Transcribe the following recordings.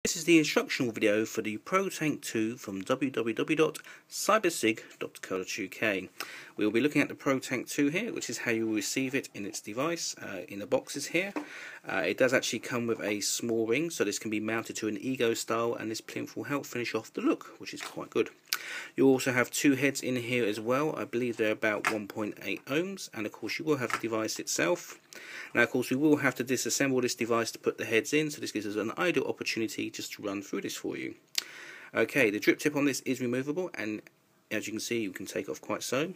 This is the instructional video for the ProTank II from www.cybersig.co.uk. We will be looking at the ProTank II here, which is how you will receive it in its device, in the boxes here. It does actually come with a small ring, so this can be mounted to an Ego style, and this plinth will help finish off the look, which is quite good. You also have two heads in here as well. I believe they're about 1.8 ohms, and of course you will have the device itself. Now of course we will have to disassemble this device to put the heads in, so this gives us an ideal opportunity just to run through this for you. Okay, the drip tip on this is removable, and as you can see you can take it off quite so.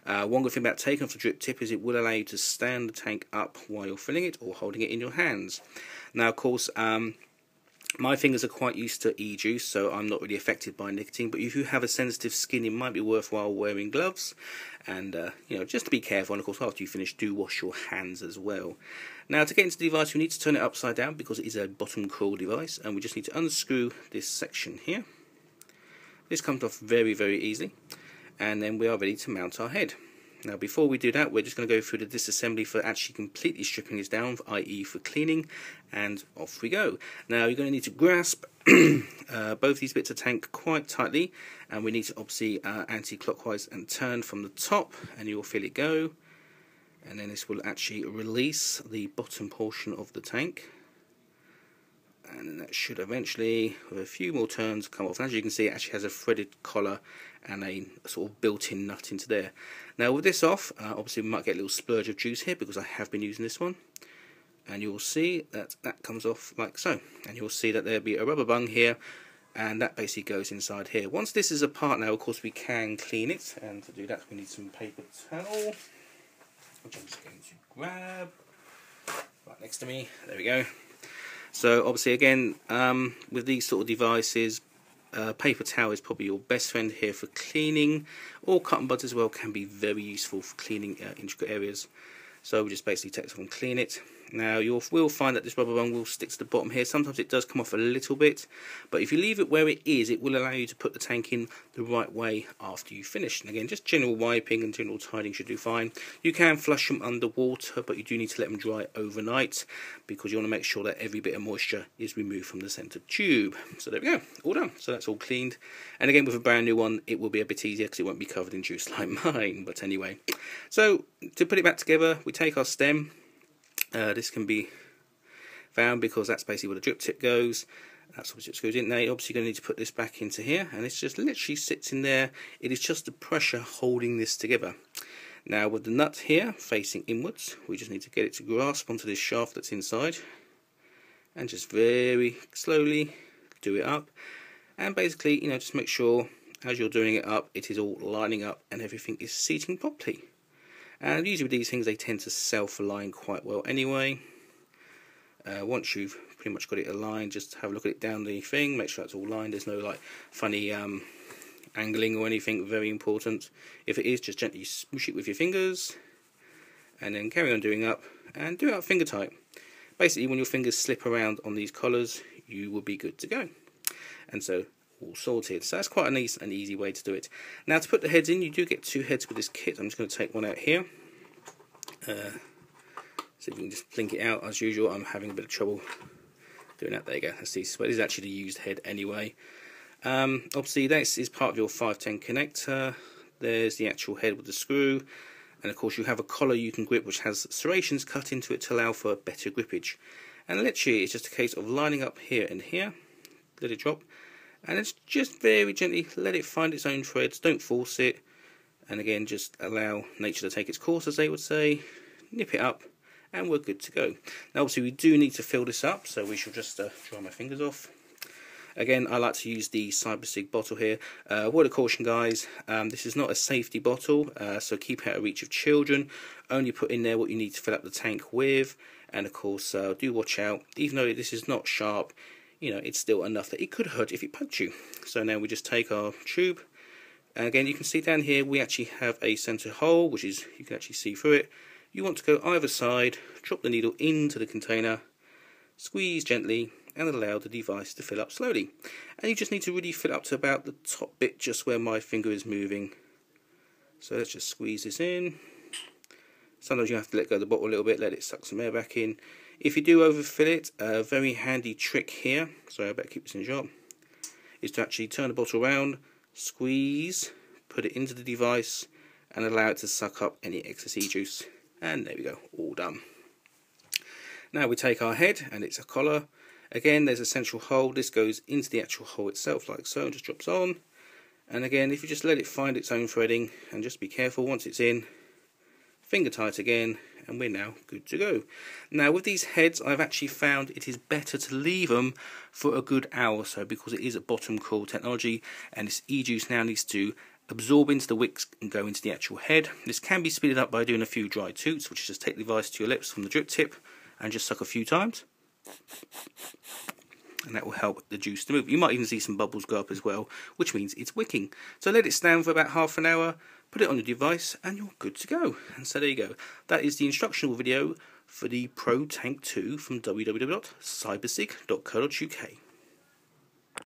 One good thing about taking off the drip tip is it will allow you to stand the tank up while you're filling it or holding it in your hands. Now of course my fingers are quite used to e-juice, so I'm not really affected by nicotine, but if you have a sensitive skin it might be worthwhile wearing gloves, and you know, just to be careful, and of course after you finish do wash your hands as well. Now to get into the device we need to turn it upside down because it is a bottom crawl device, and we just need to unscrew this section here. This comes off very easily, and then we are ready to mount our head. Now before we do that we're just going to go through the disassembly for actually completely stripping this down, i.e. for cleaning, and off we go. Now you're going to need to grasp both these bits of tank quite tightly, and we need to obviously anti-clockwise and turn from the top, and you'll feel it go, and then this will actually release the bottom portion of the tank, and then that should eventually, with a few more turns, come off. And as you can see it actually has a threaded collar and a sort of built-in nut into there. Now with this off, obviously we might get a little splurge of juice here because I have been using this one, and you'll see that that comes off like so, and you'll see that there'll be a rubber bung here, and that basically goes inside here. Once this is apart now, of course we can clean it, and to do that we need some paper towel, which I'm just going to grab right next to me. There we go. So obviously again, with these sort of devices, paper towel is probably your best friend here for cleaning, or cotton buds as well can be very useful for cleaning intricate areas. So we just basically take this off and clean it. Now you will find that this rubber bung will stick to the bottom here. Sometimes it does come off a little bit, but if you leave it where it is, it will allow you to put the tank in the right way after you finish. And again, just general wiping and general tidying should do fine. You can flush them underwater, but you do need to let them dry overnight because you want to make sure that every bit of moisture is removed from the centre tube. So there we go, all done. So that's all cleaned. And again, with a brand new one, it will be a bit easier because it won't be covered in juice like mine. But anyway, so to put it back together, we take our stem. This can be found because that's basically where the drip tip goes. That's obviously what screws in. Now you're obviously going to need to put this back into here, and it's just literally sits in there. It is just the pressure holding this together. Now with the nut here facing inwards, we just need to get it to grasp onto this shaft that's inside, and just very slowly do it up. And basically, you know, just make sure as you're doing it up, it is all lining up and everything is seating properly. And usually with these things they tend to self-align quite well anyway. Once you've pretty much got it aligned, just have a look at it down the thing, make sure it's all lined, there's no like funny angling or anything, very important. If it is, just gently smoosh it with your fingers, and then carry on doing up, and do it up finger tight. Basically when your fingers slip around on these collars, you will be good to go. And so all sorted. So that's quite a nice and easy way to do it. Now to put the heads in, you do get two heads with this kit. I'm just going to take one out here. So if you can just blink it out as usual. I'm having a bit of trouble doing that. There you go. That's this. Well, this is actually the used head anyway. Obviously this is part of your 510 connector. There's the actual head with the screw. And of course you have a collar you can grip which has serrations cut into it to allow for better grippage. And literally it's just a case of lining up here and here. Let it drop. And it's just very gently let it find its own threads, don't force it, and again just allow nature to take its course, as they would say. Nip it up and we're good to go. Now obviously we do need to fill this up, so we shall just dry my fingers off. Again, I like to use the CyberSig bottle here. Word of caution guys, this is not a safety bottle, so keep out of reach of children. Only put in there what you need to fill up the tank with, and of course do watch out, even though this is not sharp, you know, it's still enough that it could hurt if it poked you. So now we just take our tube, and again you can see down here we actually have a centre hole, which is, you can actually see through it. You want to go either side, drop the needle into the container, squeeze gently, and allow the device to fill up slowly. And you just need to really fill up to about the top bit, just where my finger is moving. So let's just squeeze this in. Sometimes you have to let go of the bottle a little bit, let it suck some air back in. If you do overfill it, a very handy trick here, sorry I better keep this in shot, is to actually turn the bottle around, squeeze, put it into the device and allow it to suck up any excess e-juice. And there we go, all done. Now we take our head, and it's a collar. Again, there's a central hole. This goes into the actual hole itself like so, and just drops on. And again, if you just let it find its own threading, and just be careful once it's in, finger tight again, and we're now good to go. Now with these heads, I've actually found it is better to leave them for a good hour or so, because it is a bottom cool technology, and this e-juice now needs to absorb into the wicks and go into the actual head. This can be speeded up by doing a few dry toots, which is just take the device to your lips from the drip tip and just suck a few times, and that will help the juice to move. You might even see some bubbles go up as well, which means it's wicking. So let it stand for about half an hour, put it on your device, and you're good to go. And so there you go. That is the instructional video for the ProTank II from www.cybersig.co.uk.